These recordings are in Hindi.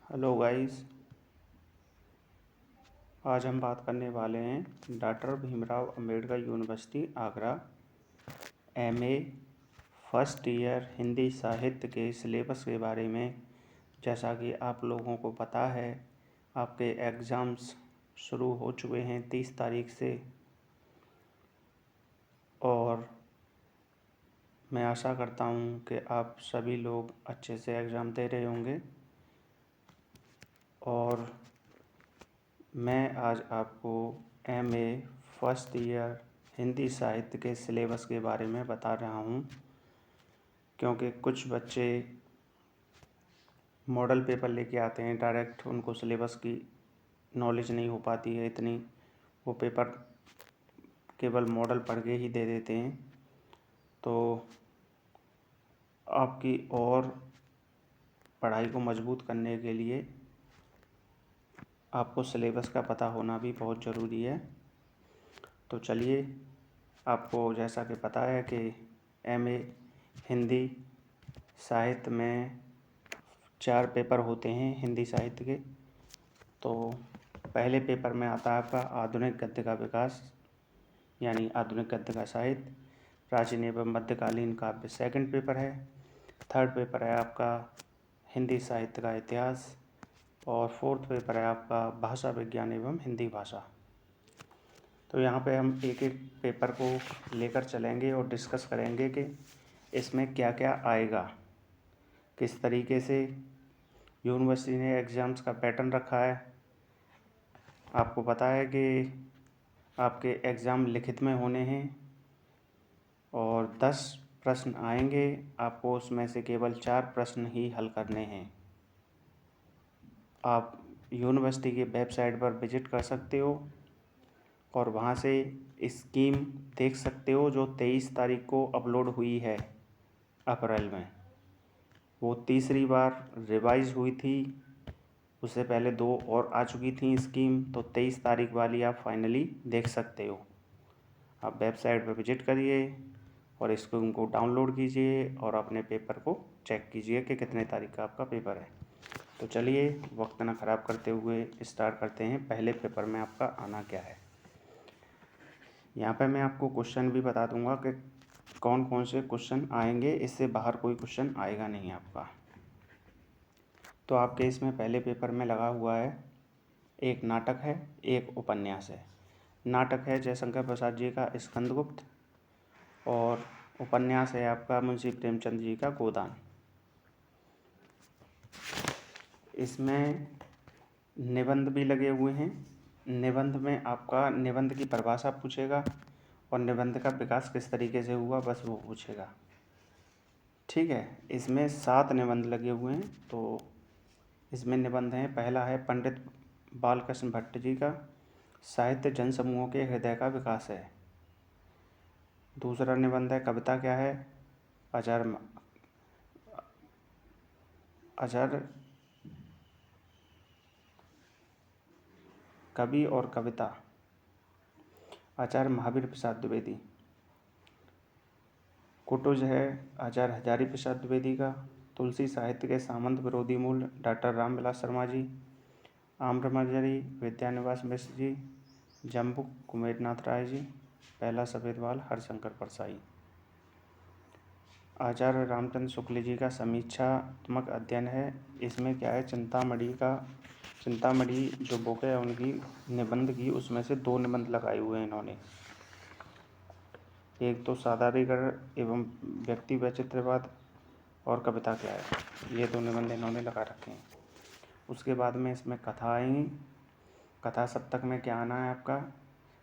हेलो गाइस, आज हम बात करने वाले हैं doctor Bhimrao Ambedkar university Agra MA first year Hindi साहित्य के सिलेबस के बारे में। जैसा कि आप लोगों को पता है, आपके एग्ज़ाम्स शुरू हो चुके हैं 30 तारीख से, और मैं आशा करता हूं कि आप सभी लोग अच्छे से एग्ज़ाम दे रहे होंगे। और मैं आज आपको एमए फर्स्ट ईयर हिंदी साहित्य के सिलेबस के बारे में बता रहा हूँ, क्योंकि कुछ बच्चे मॉडल पेपर लेके आते हैं डायरेक्ट, उनको सिलेबस की नॉलेज नहीं हो पाती है इतनी, वो पेपर केवल मॉडल पढ़ के ही दे देते हैं। तो आपकी और पढ़ाई को मजबूत करने के लिए आपको सिलेबस का पता होना भी बहुत ज़रूरी है। तो चलिए, आपको जैसा कि पता है कि एमए हिंदी साहित्य में 4 पेपर होते हैं हिंदी साहित्य के। तो पहले पेपर में आता है आपका आधुनिक गद्य का विकास, यानी आधुनिक गद्य का साहित्य, प्राचीन एवं मध्यकालीन काव्य सेकंड पेपर है। थर्ड पेपर है आपका हिंदी साहित्य का इतिहास, और फोर्थ पेपर है आपका भाषा विज्ञान एवं हिंदी भाषा। तो यहाँ पे हम एक एक पेपर को लेकर चलेंगे और डिस्कस करेंगे कि इसमें क्या क्या आएगा, किस तरीके से यूनिवर्सिटी ने एग्ज़ाम्स का पैटर्न रखा है। आपको पता है कि आपके एग्ज़ाम लिखित में होने हैं और 10 प्रश्न आएंगे, आपको उसमें से केवल 4 प्रश्न ही हल करने हैं। आप यूनिवर्सिटी की वेबसाइट पर विजिट कर सकते हो और वहाँ से स्कीम देख सकते हो, जो 23 तारीख को अपलोड हुई है अप्रैल में। वो तीसरी बार रिवाइज़ हुई थी, उससे पहले 2 और आ चुकी थी स्कीम। तो 23 तारीख वाली आप फाइनली देख सकते हो। आप वेबसाइट पर विजिट करिए और स्कीम को डाउनलोड कीजिए और अपने पेपर को चेक कीजिए कि कितने तारीख का आपका पेपर है। तो चलिए, वक्त ना ख़राब करते हुए स्टार्ट करते हैं। पहले पेपर में आपका आना क्या है। यहाँ पे मैं आपको क्वेश्चन भी बता दूंगा कि कौन कौन से क्वेश्चन आएंगे, इससे बाहर कोई क्वेश्चन आएगा नहीं आपका। तो आपके इसमें पहले पेपर में लगा हुआ है, एक नाटक है, एक उपन्यास है। नाटक है जयशंकर प्रसाद जी का स्कंदगुप्त, और उपन्यास है आपका मुंशी प्रेमचंद जी का गोदान। इसमें निबंध भी लगे हुए हैं। निबंध में आपका निबंध की परिभाषा पूछेगा और निबंध का विकास किस तरीके से हुआ, बस वो पूछेगा। ठीक है, इसमें 7 निबंध लगे हुए हैं। तो इसमें निबंध हैं, पहला है पंडित बालकृष्ण भट्ट जी का साहित्य जन समूहों के हृदय का विकास है। दूसरा निबंध है कविता क्या है, अजर कवि और कविता, आचार्य महावीर प्रसाद द्विवेदी। कुटुज है आचार्य हजारी प्रसाद द्विवेदी का। तुलसी साहित्य के सामंत विरोधी मूल, डॉक्टर रामविलास शर्मा जी। आम्रमंजरी विद्यानिवास मिश्र जी। जम्बुक कुमेरनाथ राय जी। पहला सफ़ेद बाल हरिशंकर परसाई। आचार्य रामचंद्र शुक्ल जी का समीक्षात्मक अध्ययन है। इसमें क्या है, चिंतामणि जो बुक है उनकी निबंध की, उसमें से 2 निबंध लगाए हुए हैं इन्होंने। एक तो साधारीकरण एवं व्यक्ति वैचित्रवाद, और कविता क्या है, ये 2 निबंध इन्होंने लगा रखे हैं। उसके बाद में इसमें कथा आएंगी। कथा सप्तक में क्या आना है आपका,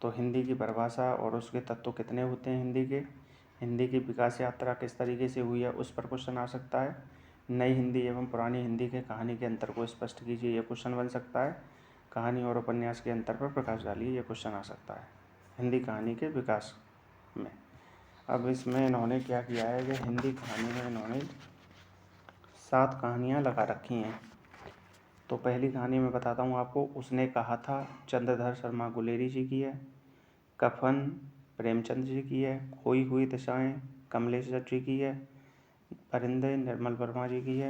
तो हिंदी की परिभाषा और उसके तत्व कितने होते हैं हिंदी के, हिंदी की विकास यात्रा किस तरीके से हुई है, उस पर क्वेश्चन आ सकता है। नई हिंदी एवं पुरानी हिंदी के कहानी के अंतर को स्पष्ट कीजिए, यह क्वेश्चन बन सकता है। कहानी और उपन्यास के अंतर पर प्रकाश डालिए, यह क्वेश्चन आ सकता है हिंदी कहानी के विकास में। अब इसमें इन्होंने क्या किया है कि हिंदी कहानी में इन्होंने 7 कहानियाँ लगा रखी हैं। तो पहली कहानी मैं बताता हूँ आपको, उसने कहा था, चंद्रधर शर्मा गुलेरी जी की है। कफन प्रेमचंद जी की है। खोई हुई दिशाएं कमलेश दत्त जी की है। परिंदे निर्मल वर्मा जी की है।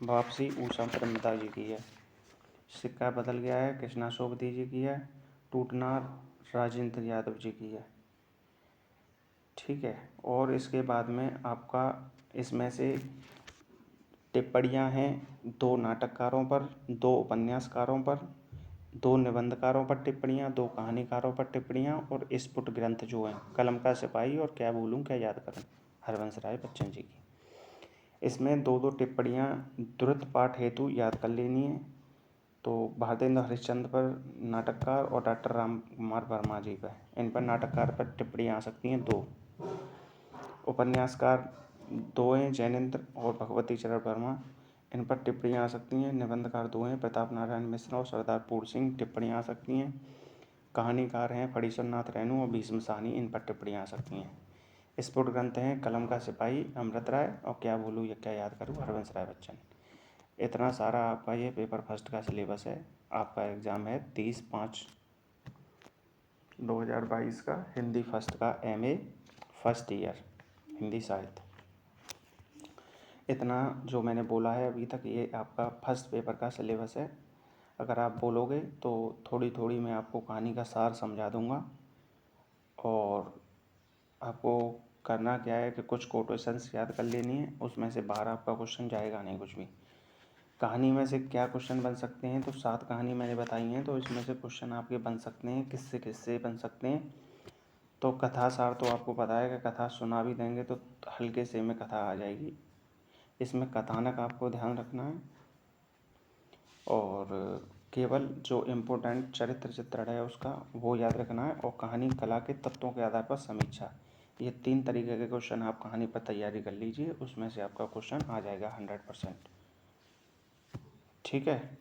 वापसी ऊषा प्रेमदा जी की है। सिक्का बदल गया है, कृष्णा सोबती जी की है, टूटना राजेंद्र यादव जी की है। ठीक है, और इसके बाद में आपका इसमें से टिप्पणियाँ हैं 2 नाटककारों पर, 2 उपन्यासकारों पर, 2 निबंधकारों पर टिप्पणियाँ, 2 कहानीकारों पर टिप्पणियाँ और स्फुट ग्रंथ जो हैं कलम का सिपाही और क्या भूलूं क्या याद करूं, हरवंश राय बच्चन जी की। इसमें 2-2 टिप्पणियाँ द्रुत पाठ हेतु याद कर लेनी है। तो भारतेंद्र हरिश्चंद्र पर नाटककार और डॉक्टर राम कुमार वर्मा जी पर, इन पर नाटककार पर टिप्पणियाँ आ सकती हैं 2। उपन्यासकार 2 हैं, जैनेन्द्र और भगवती चरण वर्मा, इन पर टिप्पणियाँ आ सकती हैं। निबंधकार 2 हैं, प्रताप नारायण मिश्रा और सरदार पूर्ण सिंह, टिप्पणियाँ आ सकती हैं। कहानीकार हैं फणीश्वर नाथ रेणु और भीष्म साहनी, इन पर टिप्पणियाँ आ सकती हैं। स्फुट ग्रंथ हैं कलम का सिपाही अमृत राय और क्या भूलूं या क्या याद करूं हरवंश राय बच्चन। इतना सारा आपका ये पेपर फर्स्ट का सिलेबस है। आपका एग्ज़ाम है 30/5/2022 का, हिंदी फर्स्ट का, MA फर्स्ट ईयर हिंदी साहित्य। इतना जो मैंने बोला है अभी तक ये आपका फर्स्ट पेपर का सिलेबस है। अगर आप बोलोगे तो थोड़ी थोड़ी मैं आपको कहानी का सार समझा दूंगा, और आपको करना क्या है कि कुछ कोटेशंस याद कर लेनी है, उसमें से बाहर आपका क्वेश्चन जाएगा नहीं कुछ भी। कहानी में से क्या क्वेश्चन बन सकते हैं, तो 7 कहानी मैंने बताई हैं, तो इसमें से क्वेश्चन आपके बन सकते हैं, किससे किससे बन सकते हैं। तो कथा सार तो आपको पता है कि कथा सुना भी देंगे तो हल्के से में कथा आ जाएगी। इसमें कथानक आपको ध्यान रखना है, और केवल जो इम्पोर्टेंट चरित्र चित्रण है उसका वो याद रखना है, और कहानी कला के तत्वों के आधार पर समीक्षा। ये 3 तरीके के क्वेश्चन आप कहानी पर तैयारी कर लीजिए, उसमें से आपका क्वेश्चन आ जाएगा 100%। ठीक है।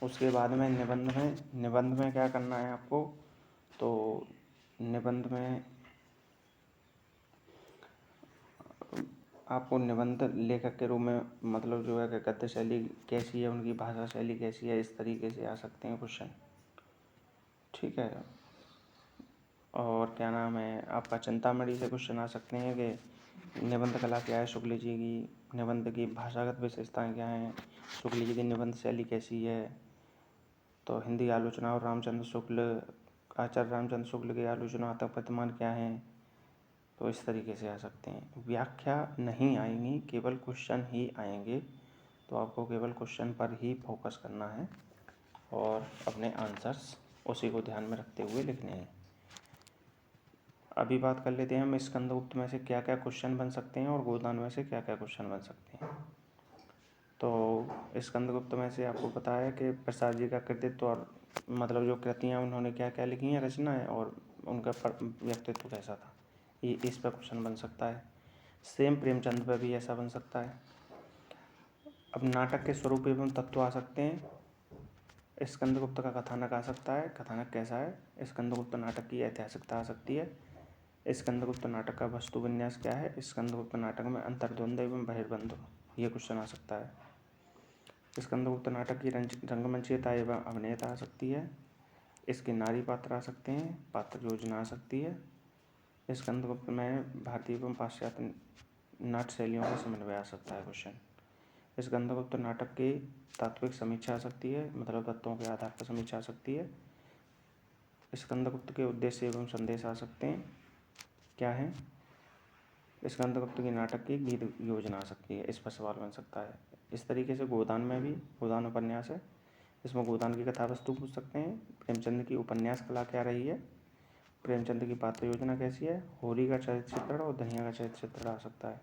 उसके बाद में निबंध में क्या करना है आपको, तो निबंध में आपको निबंध लेखक के रूप में मतलब जो है कि गद्य शैली कैसी है, उनकी भाषा शैली कैसी है, इस तरीके से आ सकते हैं क्वेश्चन। ठीक है। और क्या नाम है, आपका चिंतामणि से क्वेश्चन आ सकते हैं कि निबंध कला क्या है शुक्ल जी की, निबंध की भाषागत विशेषताएं क्या हैं, शुक्ल जी की निबंध शैली कैसी है। तो हिंदी आलोचना और आचार्य रामचंद्र शुक्ल की आलोचनात्मक प्रतिमान क्या हैं, तो इस तरीके से आ सकते हैं। व्याख्या नहीं आएंगी, केवल क्वेश्चन ही आएंगे, तो आपको केवल क्वेश्चन पर ही फोकस करना है और अपने आंसर्स उसी को ध्यान में रखते हुए लिखने हैं। अभी बात कर लेते हैं हम स्कंदगुप्त में से क्या क्या क्वेश्चन बन सकते हैं और गोदान में से क्या क्या क्वेश्चन बन सकते हैं। तो स्कंदगुप्त में से आपको पता है कि प्रसाद जी का कृतित्व और मतलब जो कृतियाँ उन्होंने क्या क्या लिखी हैं, रचनाएँ, और उनका व्यक्तित्व कैसा था, ये इस पर क्वेश्चन बन सकता है। सेम प्रेमचंद पर भी ऐसा बन सकता है। अब नाटक के स्वरूप एवं तत्व आ सकते हैं। स्कंदगुप्त का कथानक आ सकता है, कथानक कैसा है। स्कंदगुप्त नाटक की ऐतिहासिकता आ सकती है। स्कंदगुप्त नाटक का वस्तु विन्यास क्या है। स्कंदगुप्त नाटक में अंतर्द्वंद एवं बहिर्द्वंद, ये क्वेश्चन आ सकता है। स्कंदगुप्त नाटक की रंगमंचीयता एवं अभिनेता आ सकती है। इसके नारी पात्र आ सकते हैं, पात्र योजना आ सकती है। स्कंदगुप्त में भारतीय एवं पाश्चात्य नाट्य शैलियों का समन्वय आ सकता है क्वेश्चन। स्कंदगुप्त नाटक की तात्विक समीक्षा आ सकती है, मतलब तत्वों के आधार पर समीक्षा आ सकती है। स्कंदगुप्त के उद्देश्य एवं संदेश आ सकते हैं, क्या है। स्कंदगुप्त की नाटक की गीत योजना आ सकती है, इस पर सवाल बन सकता है। इस तरीके से गोदान में भी, गोदान उपन्यास है, इसमें गोदान की कथा वस्तु पूछ सकते हैं। प्रेमचंद की उपन्यास कला क्या रही है, प्रेमचंद की पात्र योजना कैसी है, होरी का चरित्र चित्रण और धनिया का चरित्र चित्रण आ सकता है।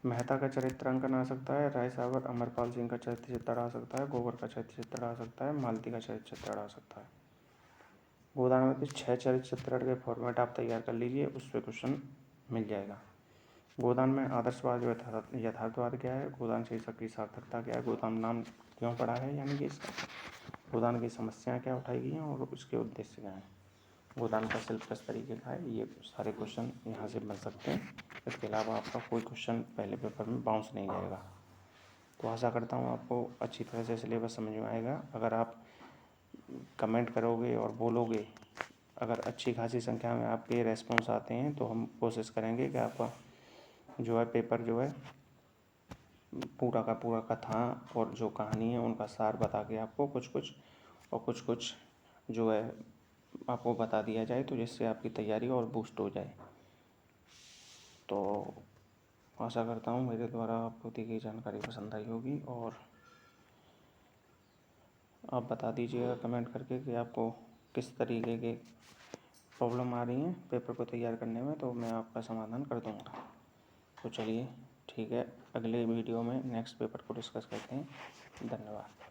मेहता का चरित्रांकन आ सकता है। राय सावर अमरपाल सिंह का चरित्र चित्रण आ सकता है। गोबर का चरित्र चित्रण आ सकता है। मालती का चरित्र चित्रण आ सकता है। गोदान में 6 चरित्र चित्रण के फॉर्मेट आप तैयार कर लीजिए, उस पर क्वेश्चन मिल जाएगा। गोदान में आदर्शवाद यथार्थवाद क्या है, गोदान शीर्षक की सार्थकता क्या है, गोदान नाम क्यों पड़ा है, यानी कि इसका गोदान की समस्याएं क्या उठाई गई हैं और उसके उद्देश्य क्या हैं, गोदान का शिल्प किस तरीके का है, ये सारे क्वेश्चन यहाँ से बन सकते हैं। इसके अलावा आपका कोई क्वेश्चन पहले पेपर में बाउंस नहीं जाएगा। तो आशा करता हूँ आपको अच्छी तरह से सिलेबस समझ में आएगा। अगर आप कमेंट करोगे और बोलोगे, अगर अच्छी खासी संख्या में आपके रेस्पॉन्स आते हैं तो हम कोशिश करेंगे कि आपका जो है पेपर जो है पूरा का पूरा कथा और जो कहानी है उनका सार बता के आपको कुछ कुछ और कुछ कुछ जो है आपको बता दिया जाए, तो जिससे आपकी तैयारी और बूस्ट हो जाए। तो आशा करता हूँ मेरे द्वारा आपको दी गई जानकारी पसंद आई होगी, और आप बता दीजिएगा कमेंट करके कि आपको किस तरीके के प्रॉब्लम आ रही हैं पेपर को तैयार करने में, तो मैं आपका समाधान कर दूँगा। तो चलिए ठीक है, अगले वीडियो में नेक्स्ट पेपर को डिस्कस करते हैं। धन्यवाद।